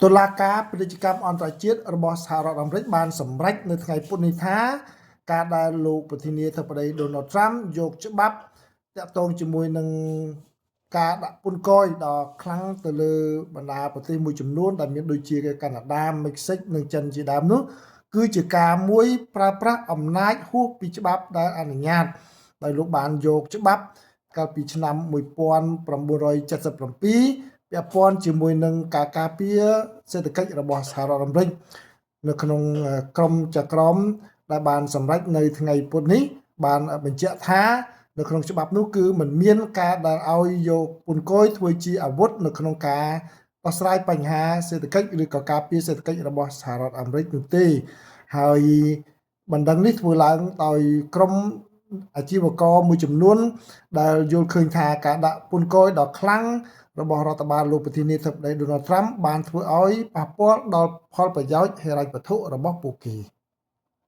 តុលាការពាណិជ្ជកម្មអន្តរជាតិរបស់សហរដ្ឋអាមេរិកបានសម្រេចនៅថ្ងៃពុធនេះថាការដែលលោកប្រធានាធិបតី Donald Trump យកច្បាប់តាក់ទងជាមួយនឹងការដាក់ពន្ធគយដ៏ខ្លាំងទៅលើបណ្ដាប្រទេសមួយចំនួនដែលមានដូចជាកាណាដា មិចស៊ិកនិងចិនជាដើមនោះគឺជាការមួយប្រើប្រាស់អំណាចហួសពីច្បាប់ដែលអនុញ្ញាតដោយលោកបានយកច្បាប់កាលពីឆ្នាំ1977ពាក់ព័ន្ធជាមួយនឹងការការពារសេដ្ឋកិច្ចរបស់សហរដ្ឋអាមេរិកនៅក្នុងក្រុមចក្រមដែលបានសម្រេចនៅថ្ងៃពុធនេះបានបញ្ជាក់ថានៅក្នុងច្បាប់នោះគឺមិនមានការដែលឲ្យយកពន្ធគយធ្វើជាអាវុធនៅក្នុងការដោះស្រាយបញ្ហាសេដ្ឋកិច្ចឬក៏ការពារសេដ្ឋកិច្ចរបស់សហរដ្ឋអាមេរិកនោះទេហើយបណ្ដឹងនេះធ្វើឡើងដោយក្រុមអាជីវករមួយចំនួនដែលយល់ឃើញថាការដាក់ពន្ធគយដ៏ខ្លាំងរបស់រដ្ឋបាលលោកប្រធានាធិបតី Donald Trump បានធ្វើឲ្យប៉ះពាល់ដល់ផលប្រយោជន៍ហិរញ្ញវត្ថុរបស់ពួកគេ